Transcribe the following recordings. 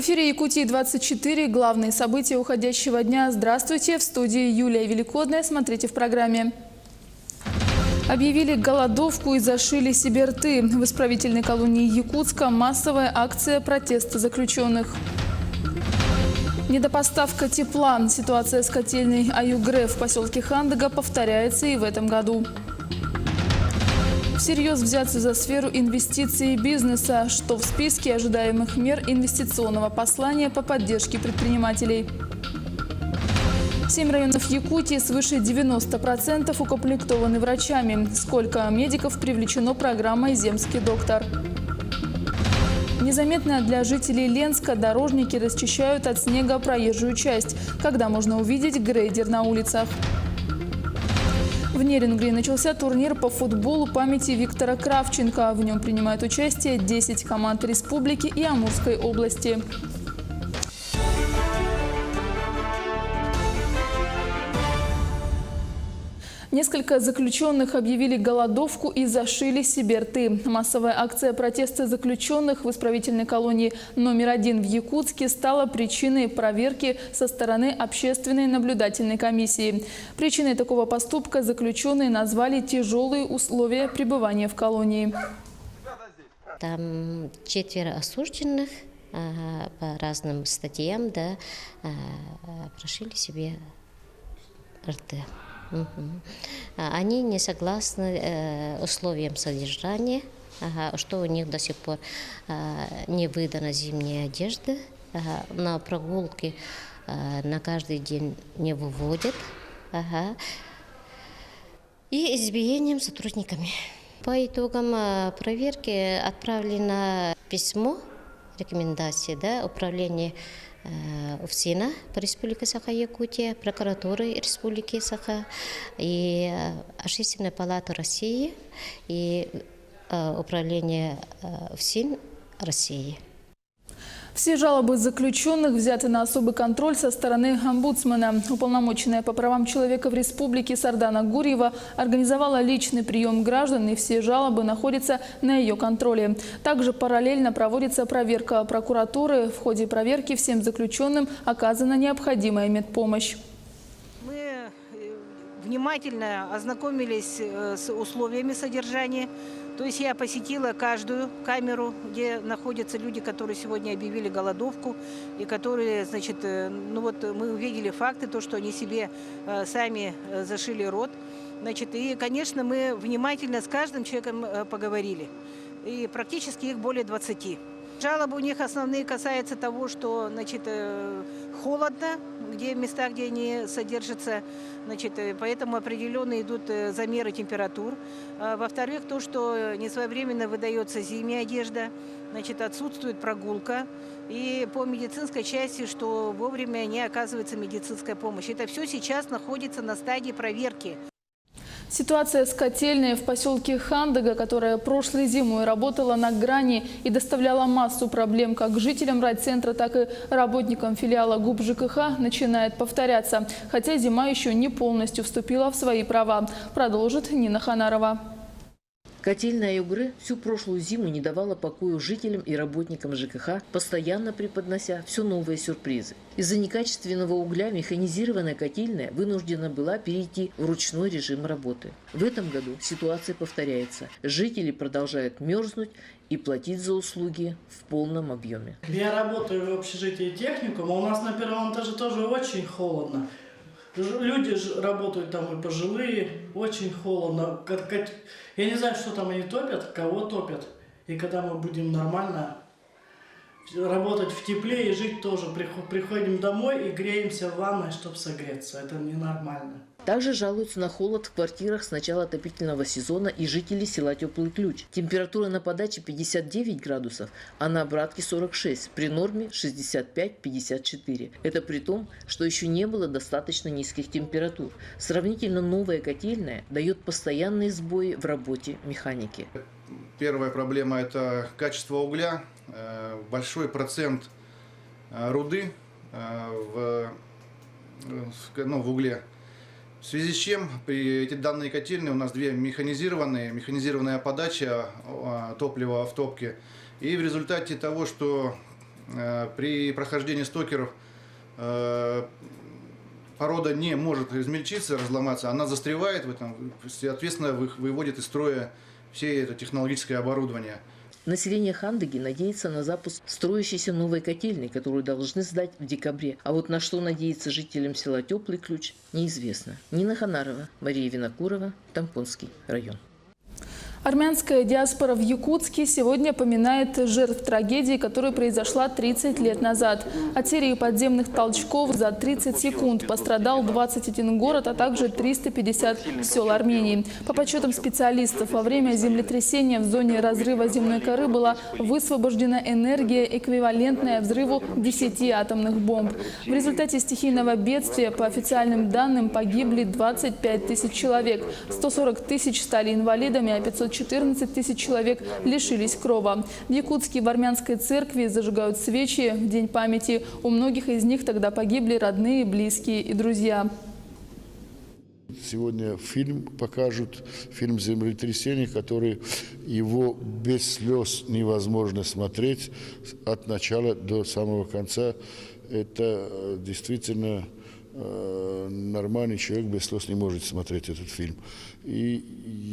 эфире Якутии-24. Главные события уходящего дня. Здравствуйте. В студии Юлия Великодная. Смотрите в программе. Объявили голодовку и зашили себе рты. В исправительной колонии Якутска массовая акция протеста заключенных. Недопоставка тепла. Ситуация с котельной Аюгре в поселке Хандага повторяется и в этом году. Всерьез взяться за сферу инвестиций и бизнеса, что в списке ожидаемых мер инвестиционного послания по поддержке предпринимателей. 7 районов Якутии свыше 90% укомплектованы врачами. Сколько медиков привлечено программой «Земский доктор». Незаметно для жителей Ленска дорожники расчищают от снега проезжую часть, когда можно увидеть грейдер на улицах. В Нерюнгри начался турнир по футболу памяти Виктора Кравченко. В нем принимают участие 10 команд республики и Амурской области. Несколько заключенных объявили голодовку и зашили себе рты. Массовая акция протеста заключенных в исправительной колонии номер 1 в Якутске стала причиной проверки со стороны общественной наблюдательной комиссии. Причиной такого поступка заключенные назвали тяжелые условия пребывания в колонии. Там 4 осужденных по разным статьям, да, прошили себе рты. Они не согласны условиям содержания, что у них до сих пор не выдана зимняя одежда, на прогулки на каждый день не выводят, и избиением сотрудниками. По итогам проверки отправлено письмо, рекомендации, да, управления УФСИНа по Республике Саха-Якутия, прокуратуры Республики Саха и Общественной палаты России и управление УФСИН России. Все жалобы заключенных взяты на особый контроль со стороны омбудсмена. Уполномоченная по правам человека в республике Сардана Гурьева организовала личный прием граждан, и все жалобы находятся на ее контроле. Также параллельно проводится проверка прокуратуры. В ходе проверки всем заключенным оказана необходимая медпомощь. Мы внимательно ознакомились с условиями содержания. То есть я посетила каждую камеру, где находятся люди, которые сегодня объявили голодовку, и которые, значит, мы увидели факты, то, что они себе сами зашили рот. Значит, и, конечно, мы внимательно с каждым человеком поговорили. И практически их более 20. Жалобы у них основные касаются того, что, значит, холодно, в местах, где они содержатся, значит, поэтому определенно идут замеры температур. Во-вторых, то, что несвоевременно выдается зимняя одежда, значит, отсутствует прогулка. И по медицинской части, что вовремя не оказывается медицинская помощь. Это все сейчас находится на стадии проверки. Ситуация с котельной в поселке Хандага, которая прошлой зимой работала на грани и доставляла массу проблем как жителям райцентра, так и работникам филиала ГУП ЖКХ, начинает повторяться. Хотя зима еще не полностью вступила в свои права. Продолжит Нина Ханарова. Котельная Аюгре всю прошлую зиму не давала покоя жителям и работникам ЖКХ, постоянно преподнося все новые сюрпризы. Из-за некачественного угля механизированная котельная вынуждена была перейти в ручной режим работы. В этом году ситуация повторяется. Жители продолжают мерзнуть и платить за услуги в полном объеме. Я работаю в общежитии техникума, у нас на первом этаже тоже очень холодно. Люди работают там и пожилые, очень холодно. Я не знаю, что там они топят, кого топят. И когда мы будем нормально работать в тепле и жить тоже, приходим домой и греемся в ванной, чтобы согреться. Это ненормально. Также жалуются на холод в квартирах с начала отопительного сезона и жители села Теплый Ключ. Температура на подаче 59 градусов, а на обратке 46, при норме 65-54. Это при том, что еще не было достаточно низких температур. Сравнительно новая котельная дает постоянные сбои в работе механики. Первая проблема – это качество угля. Большой процент руды в угле. В связи с чем при эти данные котельные у нас две механизированная подача топлива в топке. И в результате того, что При прохождении стокеров порода не может измельчиться, разломаться, она застревает в этом, соответственно, выводит из строя все это технологическое оборудование. Население Хандаги надеется на запуск строящейся новой котельной, которую должны сдать в декабре. А вот на что надеется жителям села Теплый Ключ, неизвестно. Нина Ханарова, Мария Винокурова, Тампонский район. Армянская диаспора в Якутске сегодня поминает жертв трагедии, которая произошла 30 лет назад. От серии подземных толчков за 30 секунд пострадал 21 город, а также 350 сел Армении. По подсчетам специалистов, во время землетрясения в зоне разрыва земной коры была высвобождена энергия, эквивалентная взрыву 10 атомных бомб. В результате стихийного бедствия, по официальным данным, погибли 25 тысяч человек, 140 тысяч стали инвалидами, а 514 тысяч человек лишились крова. В Якутске в армянской церкви зажигают свечи в день памяти. У многих из них тогда погибли родные, близкие и друзья. Сегодня фильм покажут, фильм «Землетрясение», который его без слез невозможно смотреть от начала до самого конца. Это действительно нормальный человек без слез не может смотреть этот фильм. И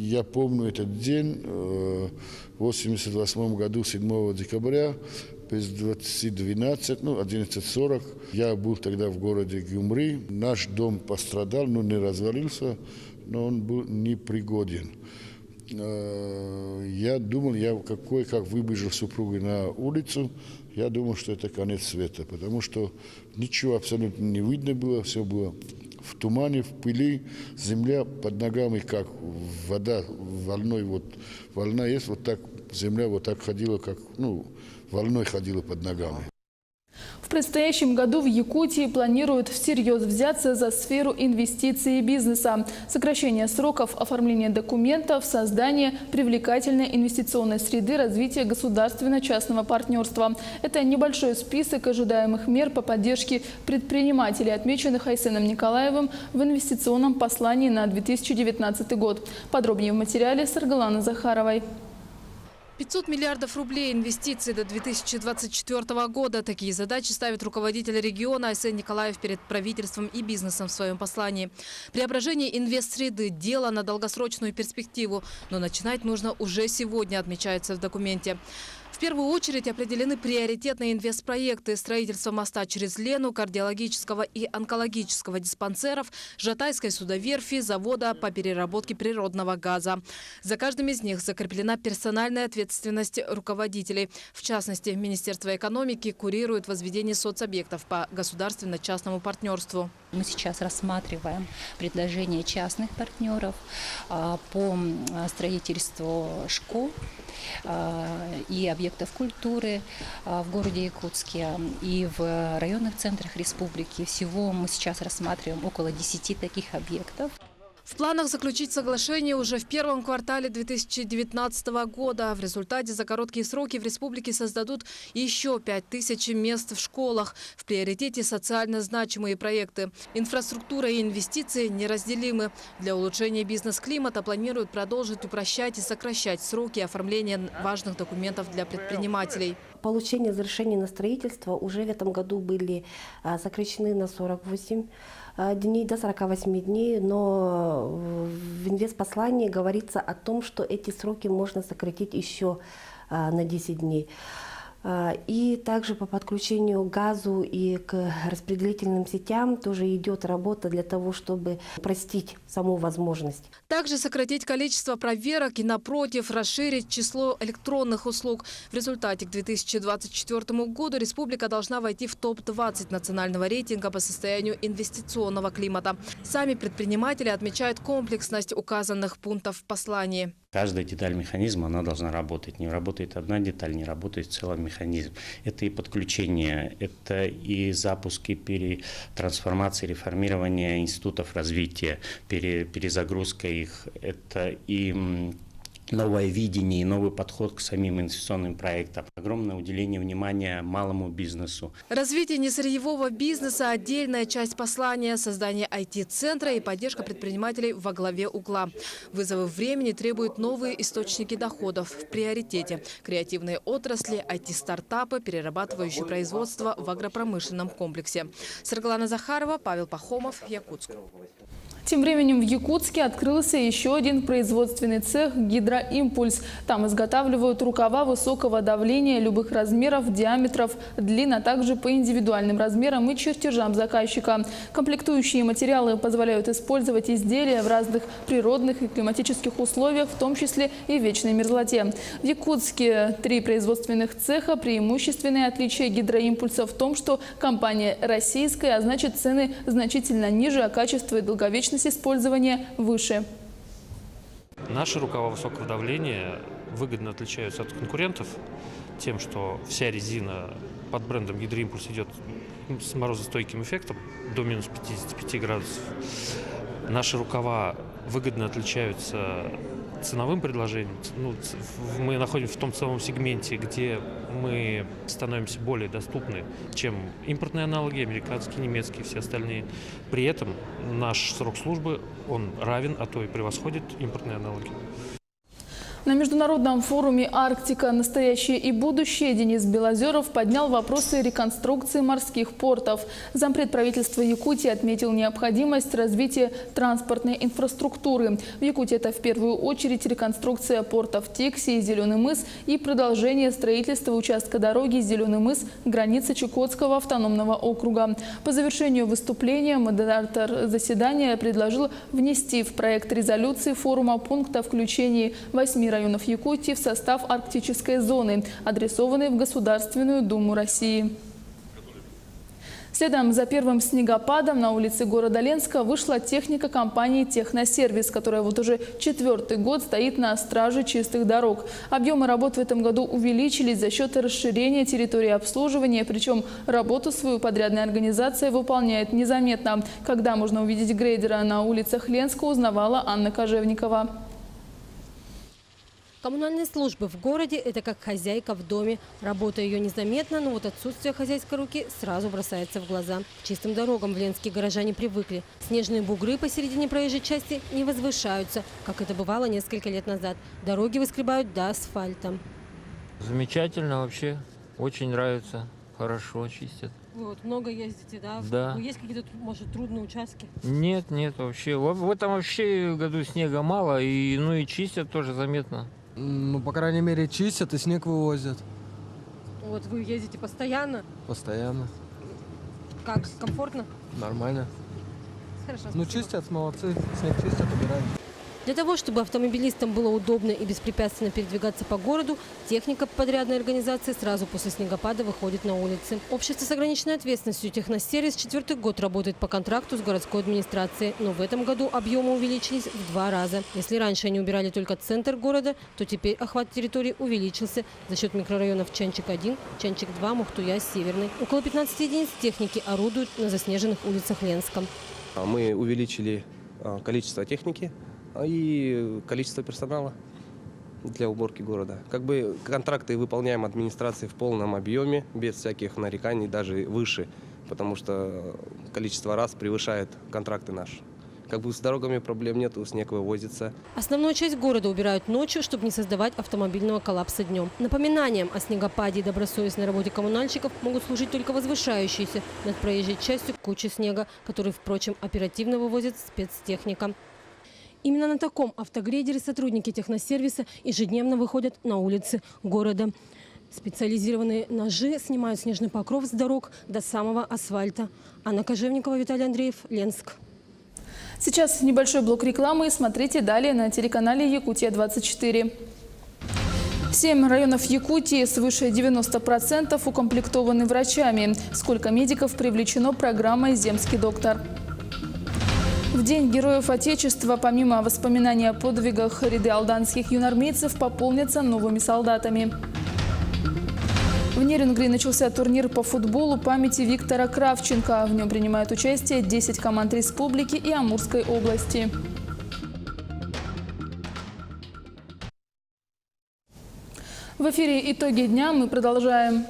я помню этот день, в 1988 году, 7 декабря, без 20:12, 11:40. Я был тогда в городе Гюмри. Наш дом пострадал, не развалился, но он был непригоден. Я думал, как выбежал супругой на улицу, я думал, что это конец света, потому что ничего абсолютно не видно было, все было в тумане, в пыли, земля под ногами, как вода волной, волна есть, так земля так ходила, как, волной ходила под ногами. В предстоящем году в Якутии планируют всерьез взяться за сферу инвестиций и бизнеса. Сокращение сроков оформления документов, создание привлекательной инвестиционной среды, развитие государственно-частного партнерства. Это небольшой список ожидаемых мер по поддержке предпринимателей, отмеченных Айсеном Николаевым в инвестиционном послании на 2019 год. Подробнее в материале Саргаланы Захаровой. 500 миллиардов рублей инвестиций до 2024 года. Такие задачи ставит руководитель региона Айсен Николаев перед правительством и бизнесом в своем послании. Преображение инвестсреды – дело на долгосрочную перспективу. Но начинать нужно уже сегодня, отмечается в документе. В первую очередь определены приоритетные инвестпроекты: строительство моста через Лену, кардиологического и онкологического диспансеров, Жатайской судоверфи, завода по переработке природного газа. За каждым из них закреплена персональная ответственность руководителей. В частности, Министерство экономики курирует возведение соцобъектов по государственно-частному партнерству. Мы сейчас рассматриваем предложения частных партнеров по строительству школ и объектов культуры в городе Якутске и в районных центрах республики. Всего мы сейчас рассматриваем около 10 таких объектов. В планах заключить соглашение уже в первом квартале 2019 года. В результате за короткие сроки в республике создадут еще 5000 мест в школах. В приоритете социально значимые проекты. Инфраструктура и инвестиции неразделимы. Для улучшения бизнес-климата планируют продолжить упрощать и сокращать сроки оформления важных документов для предпринимателей. Получение разрешений на строительство уже в этом году были сокращены на 48 дней, до 48 дней, но в инвестпослании говорится о том, что эти сроки можно сократить еще на 10 дней. И также по подключению к газу и к распределительным сетям тоже идет работа для того, чтобы упростить саму возможность. Также сократить количество проверок и, напротив, расширить число электронных услуг. В результате к 2024 году республика должна войти в топ-20 национального рейтинга по состоянию инвестиционного климата. Сами предприниматели отмечают комплексность указанных пунктов в послании. Каждая деталь механизма, она должна работать. Не работает одна деталь, не работает целый механизм. Это и подключение, это и запуск, и трансформация, реформирование институтов развития, перезагрузка их, это и новое видение и новый подход к самим инвестиционным проектам. Огромное уделение внимания малому бизнесу. Развитие несырьевого бизнеса – отдельная часть послания, создание IT-центра и поддержка предпринимателей во главе угла. Вызовы времени требуют новые источники доходов. В приоритете – креативные отрасли, IT-стартапы, перерабатывающие производство в агропромышленном комплексе. Светлана Захарова, Павел Пахомов, Якутск. Тем временем в Якутске открылся еще один производственный цех «Гидроимпульс». Там изготавливают рукава высокого давления любых размеров, диаметров, длин, а также по индивидуальным размерам и чертежам заказчика. Комплектующие материалы позволяют использовать изделия в разных природных и климатических условиях, в том числе и в вечной мерзлоте. В Якутске 3 производственных цеха. Преимущественное отличие «Гидроимпульса» в том, что компания российская, а значит цены значительно ниже, а качество и долговечность использования выше. Наши рукава высокого давления выгодно отличаются от конкурентов тем, что вся резина под брендом «Гидроимпульс» идет с морозостойким эффектом до минус 55 градусов. Наши рукава выгодно отличаются ценовым предложением. Мы находимся в том самом сегменте, где мы становимся более доступны, чем импортные аналоги, американские, немецкие, все остальные. При этом наш срок службы, он равен, а то и превосходит импортные аналоги. На международном форуме «Арктика. Настоящее и будущее» Денис Белозеров поднял вопросы реконструкции морских портов. Зампред правительства Якутии отметил необходимость развития транспортной инфраструктуры. В Якутии это в первую очередь реконструкция портов Текси и Зеленый мыс и продолжение строительства участка дороги Зеленый мыс – граница Чукотского автономного округа. По завершению выступления модератор заседания предложил внести в проект резолюции форума пункт о включении 8 районов Якутии в состав арктической зоны, адресованный в Государственную Думу России. Следом за первым снегопадом на улице города Ленска вышла техника компании «Техносервис», которая вот уже 4-й год стоит на страже чистых дорог. Объемы работ в этом году увеличились за счет расширения территории обслуживания, причем работу свою подрядная организация выполняет незаметно. Когда можно увидеть грейдера на улицах Ленска, узнавала Анна Кожевникова. Коммунальные службы в городе – это как хозяйка в доме. Работа ее незаметна, но вот отсутствие хозяйской руки сразу бросается в глаза. К чистым дорогам в Ленске горожане привыкли. Снежные бугры посередине проезжей части не возвышаются, как это бывало несколько лет назад. Дороги выскребают до асфальта. Замечательно вообще. Очень нравится. Хорошо чистят. Вы вот много ездите, да? Да. Есть какие-то, может, трудные участки? Нет, вообще. В этом вообще году снега мало, и чистят тоже заметно. По крайней мере, чистят и снег вывозят. Вот вы ездите постоянно? Постоянно. Как, комфортно? Нормально. Хорошо. Чистят, молодцы. Снег чистят, убирают. Для того, чтобы автомобилистам было удобно и беспрепятственно передвигаться по городу, техника подрядной организации сразу после снегопада выходит на улицы. Общество с ограниченной ответственностью «Техносервис» 4-й год работает по контракту с городской администрацией. Но в этом году объемы увеличились в 2 раза. Если раньше они убирали только центр города, то теперь охват территории увеличился за счет микрорайонов Чанчик-1, Чанчик-2, Мухтуя, Северный. Около 15 единиц техники орудуют на заснеженных улицах Ленска. Мы увеличили количество техники и количество персонала для уборки города. Контракты выполняем администрации в полном объеме, без всяких нареканий, даже выше, потому что количество раз превышает контракты наши. С дорогами проблем нету, снег вывозится. Основную часть города убирают ночью, чтобы не создавать автомобильного коллапса днем. Напоминанием о снегопаде и добросовестной работе коммунальщиков могут служить только возвышающиеся над проезжей частью кучи снега, который, впрочем, оперативно вывозит спецтехника. Именно на таком автогрейдере сотрудники техносервиса ежедневно выходят на улицы города. Специализированные ножи снимают снежный покров с дорог до самого асфальта. Анна Кожевникова, Виталий Андреев, Ленск. Сейчас небольшой блок рекламы. Смотрите далее на телеканале «Якутия-24». 7 районов Якутии свыше 90% укомплектованы врачами. Сколько медиков привлечено программой «Земский доктор». В День Героев Отечества, помимо воспоминаний о подвигах, ряды алданских юнармейцев пополнятся новыми солдатами. В Нерюнгри начался турнир по футболу памяти Виктора Кравченко. В нем принимают участие 10 команд республики и Амурской области. В эфире «Итоги дня» мы продолжаем.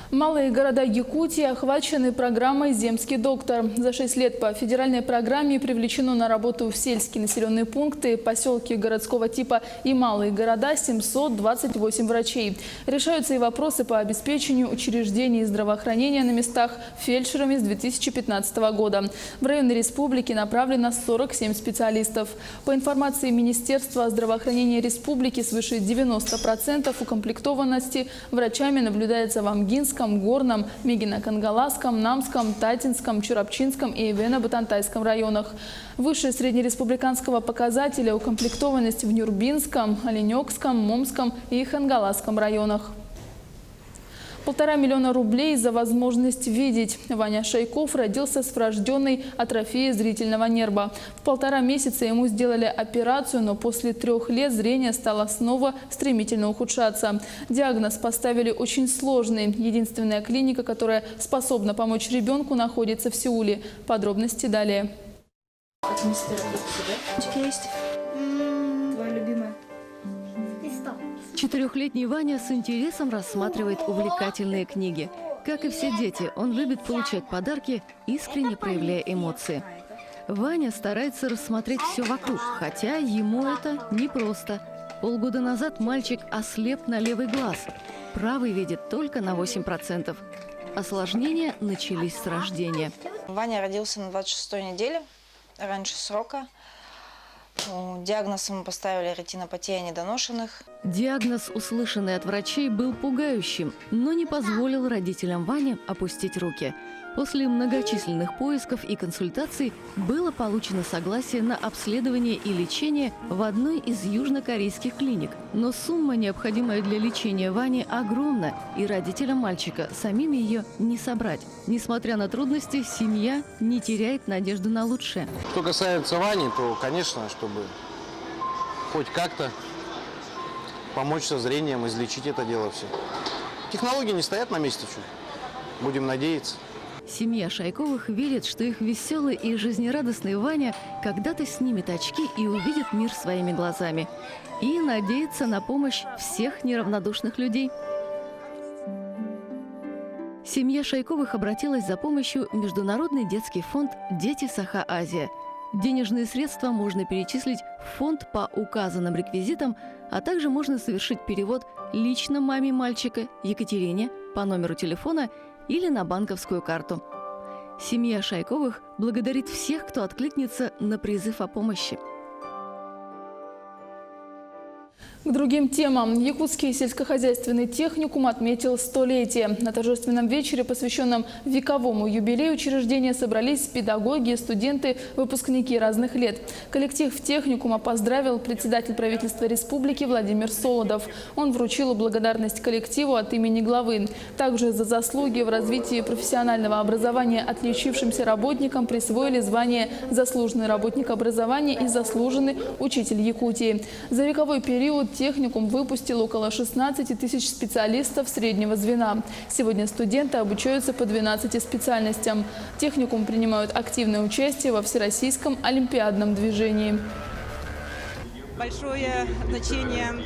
Малые города Якутии охвачены программой «Земский доктор». За 6 лет по федеральной программе привлечено на работу в сельские населенные пункты, поселки городского типа и малые города 728 врачей. Решаются и вопросы по обеспечению учреждений здравоохранения на местах фельдшерами с 2015 года. В районы республики направлено 47 специалистов. По информации Министерства здравоохранения республики, свыше 90% укомплектованности врачами наблюдается в Амгинском, Горном, Мегино-Кангаласском, Намском, Татинском, Чурапчинском и Вено-Бутантайском районах. Выше среднереспубликанского показателя укомплектованность в Нюрбинском, Оленёкском, Момском и Хангаласском районах. 1,5 миллиона рублей за возможность видеть. Ваня Шайков родился с врожденной атрофией зрительного нерва. В 1,5 месяца ему сделали операцию, но после 3 лет зрение стало снова стремительно ухудшаться. Диагноз поставили очень сложный. Единственная клиника, которая способна помочь ребенку, находится в Сеуле. Подробности далее. Твоя любимая? 4-летний Ваня с интересом рассматривает увлекательные книги. Как и все дети, он любит получать подарки, искренне проявляя эмоции. Ваня старается рассмотреть все вокруг, хотя ему это непросто. Полгода назад мальчик ослеп на левый глаз. Правый видит только на 8%. Осложнения начались с рождения. Ваня родился на 26-й неделе, раньше срока. Диагноз ему поставили ретинопатия недоношенных. Диагноз, услышанный от врачей, был пугающим, но не позволил родителям Вани опустить руки. После многочисленных поисков и консультаций было получено согласие на обследование и лечение в одной из южнокорейских клиник. Но сумма, необходимая для лечения Вани, огромна, и родителям мальчика самим ее не собрать. Несмотря на трудности, семья не теряет надежды на лучшее. Что касается Вани, то, конечно, чтобы хоть как-то помочь со зрением, излечить это дело все. Технологии не стоят на месте чуть. Будем надеяться. Семья Шайковых верит, что их веселый и жизнерадостный Ваня когда-то снимет очки и увидит мир своими глазами. И надеется на помощь всех неравнодушных людей. Семья Шайковых обратилась за помощью в Международный детский фонд «Дети Саха-Азия». Денежные средства можно перечислить в фонд по указанным реквизитам, а также можно совершить перевод лично маме мальчика Екатерине по номеру телефона или на банковскую карту. Семья Шайковых благодарит всех, кто откликнется на призыв о помощи. К другим темам. Якутский сельскохозяйственный техникум отметил 100-летие. На торжественном вечере, посвященном вековому юбилею учреждения, собрались педагоги, студенты, выпускники разных лет. Коллектив техникума поздравил председатель правительства республики Владимир Солодов. Он вручил благодарность коллективу от имени главы. Также за заслуги в развитии профессионального образования отличившимся работникам присвоили звание «Заслуженный работник образования» и «Заслуженный учитель Якутии». За вековой период техникум выпустил около 16 тысяч специалистов среднего звена. Сегодня студенты обучаются по 12 специальностям. Техникум принимают активное участие во всероссийском олимпиадном движении. Большое значение,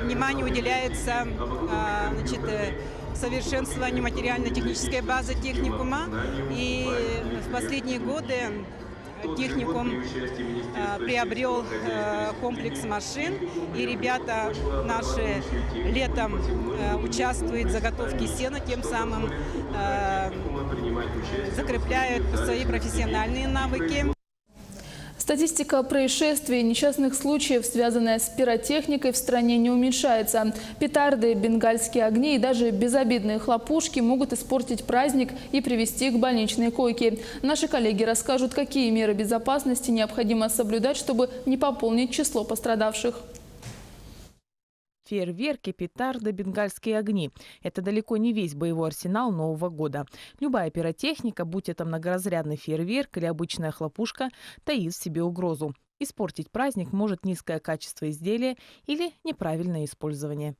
внимание уделяется совершенствованию материально-технической базы техникума. И в последние годы техникум приобрел комплекс машин, и ребята наши летом участвуют в заготовке сена, тем самым закрепляют свои профессиональные навыки. Статистика происшествий и несчастных случаев, связанная с пиротехникой, в стране не уменьшается. Петарды, бенгальские огни и даже безобидные хлопушки могут испортить праздник и привести к больничной койке. Наши коллеги расскажут, какие меры безопасности необходимо соблюдать, чтобы не пополнить число пострадавших. Фейерверки, петарды, бенгальские огни – это далеко не весь боевой арсенал Нового года. Любая пиротехника, будь это многоразрядный фейерверк или обычная хлопушка, таит в себе угрозу. Испортить праздник может низкое качество изделия или неправильное использование.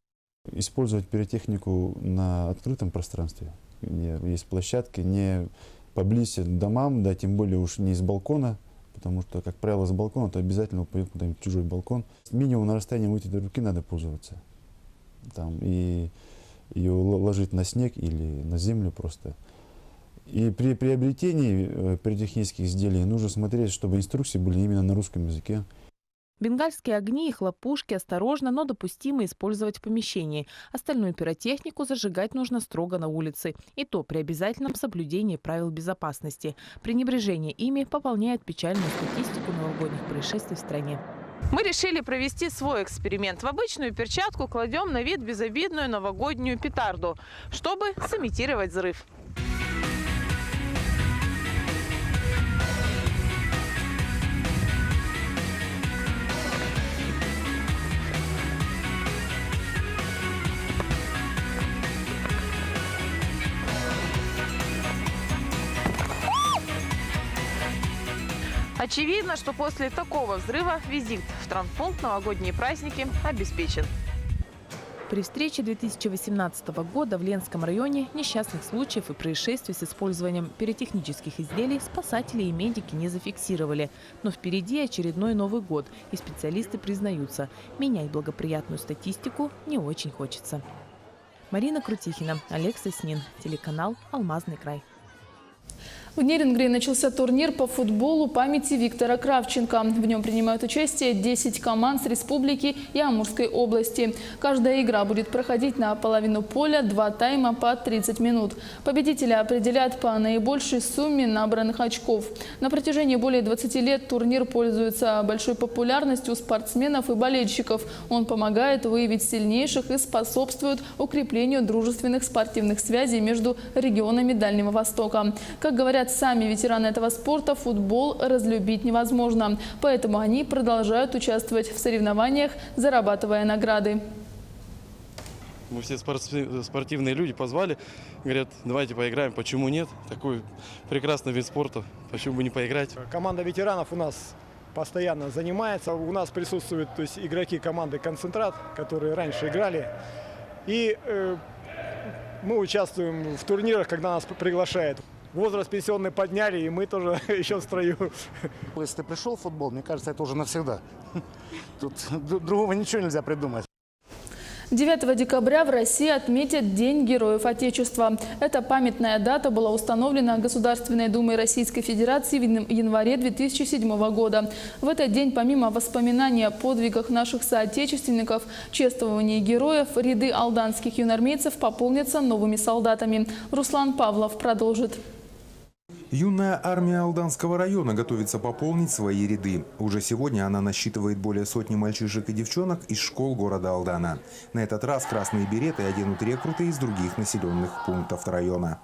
Использовать пиротехнику на открытом пространстве, где есть площадки, не поблизости к домам, да, тем более уж не из балкона. Потому что, как правило, с балкона то обязательно упадет куда-нибудь чужой балкон. Минимум на расстоянии вытянутой руки надо пользоваться. там, и ее ложить на снег или на землю просто. И при приобретении пиротехнических изделий нужно смотреть, чтобы инструкции были именно на русском языке. Бенгальские огни и хлопушки осторожно, но допустимо использовать в помещении. Остальную пиротехнику зажигать нужно строго на улице. И то при обязательном соблюдении правил безопасности. Пренебрежение ими пополняет печальную статистику новогодних происшествий в стране. Мы решили провести свой эксперимент. В обычную перчатку кладем на вид безобидную новогоднюю петарду, чтобы сымитировать взрыв. Очевидно, что после такого взрыва визит в травмпункт новогодние праздники обеспечен. При встрече 2018 года в Ленском районе несчастных случаев и происшествий с использованием пиротехнических изделий спасатели и медики не зафиксировали. Но впереди очередной Новый год, и специалисты признаются, менять благоприятную статистику не очень хочется. Марина Крутихина, Олег Соснин, телеканал «Алмазный край». В Нерингре начался турнир по футболу памяти Виктора Кравченко. В нем принимают участие 10 команд с республики и Амурской области. Каждая игра будет проходить на половину поля, 2 тайма по 30 минут. Победителя определят по наибольшей сумме набранных очков. На протяжении более 20 лет турнир пользуется большой популярностью у спортсменов и болельщиков. Он помогает выявить сильнейших и способствует укреплению дружественных спортивных связей между регионами Дальнего Востока. Как говорят сами ветераны этого спорта, футбол разлюбить невозможно. Поэтому они продолжают участвовать в соревнованиях, зарабатывая награды. Мы все спортивные люди позвали, говорят, давайте поиграем, почему нет? Такой прекрасный вид спорта, почему бы не поиграть? Команда ветеранов у нас постоянно занимается. У нас присутствуют, то есть, игроки команды «Концентрат», которые раньше играли. И мы участвуем в турнирах, когда нас приглашают. Возраст пенсионный подняли, и мы тоже еще в строю. Если ты пришел в футбол, мне кажется, это уже навсегда. Тут другого ничего нельзя придумать. 9 декабря в России отметят День Героев Отечества. Эта памятная дата была установлена Государственной Думой Российской Федерации в январе 2007 года. В этот день, помимо воспоминаний о подвигах наших соотечественников, чествования героев, ряды алданских юнармейцев пополнятся новыми солдатами. Руслан Павлов продолжит. Юная армия Алданского района готовится пополнить свои ряды. Уже сегодня она насчитывает более сотни мальчишек и девчонок из школ города Алдана. На этот раз красные береты оденут рекруты из других населенных пунктов района.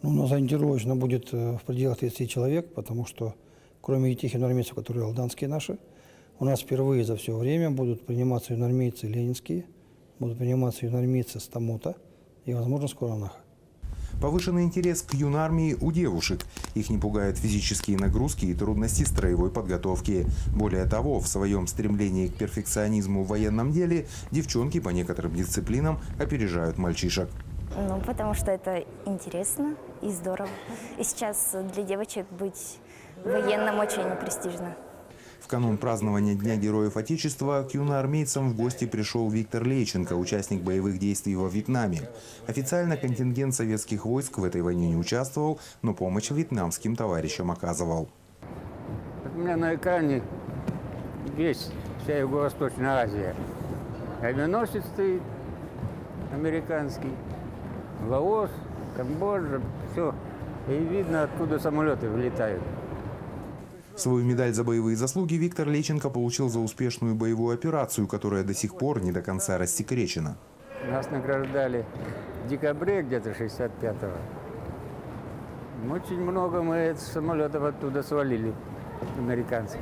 У нас ориентировочно будет в пределах 30 человек, потому что кроме тех юнармейцев, которые алданские наши, у нас впервые за все время будут приниматься юнармейцы ленинские, будут приниматься юнармейцы Стамота и, возможно, скоро Наха. Повышенный интерес к юнармии у девушек. Их не пугают физические нагрузки и трудности строевой подготовки. Более того, в своем стремлении к перфекционизму в военном деле девчонки по некоторым дисциплинам опережают мальчишек. Потому что это интересно и здорово. И сейчас для девочек быть военным очень престижно. В канун празднования Дня Героев Отечества к юноармейцам в гости пришел Виктор Лейченко, участник боевых действий во Вьетнаме. Официально контингент советских войск в этой войне не участвовал, но помощь вьетнамским товарищам оказывал. У меня на экране вся Юго-Восточная Азия. Авианосец стоит американский, Лаос, Камбоджа, все. И видно, откуда самолеты вылетают. Свою медаль за боевые заслуги Виктор Лейченко получил за успешную боевую операцию, которая до сих пор не до конца рассекречена. Нас награждали в декабре где-то 65-го. Очень много мы самолетов оттуда свалили, американцев.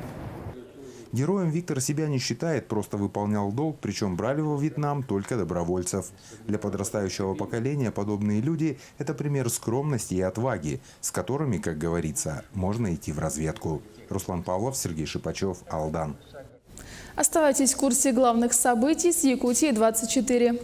Героем Виктор себя не считает, просто выполнял долг, причем брали во Вьетнам только добровольцев. Для подрастающего поколения подобные люди – это пример скромности и отваги, с которыми, как говорится, можно идти в разведку. Руслан Павлов, Сергей Шипачев, Алдан. Оставайтесь в курсе главных событий с Якутии 24.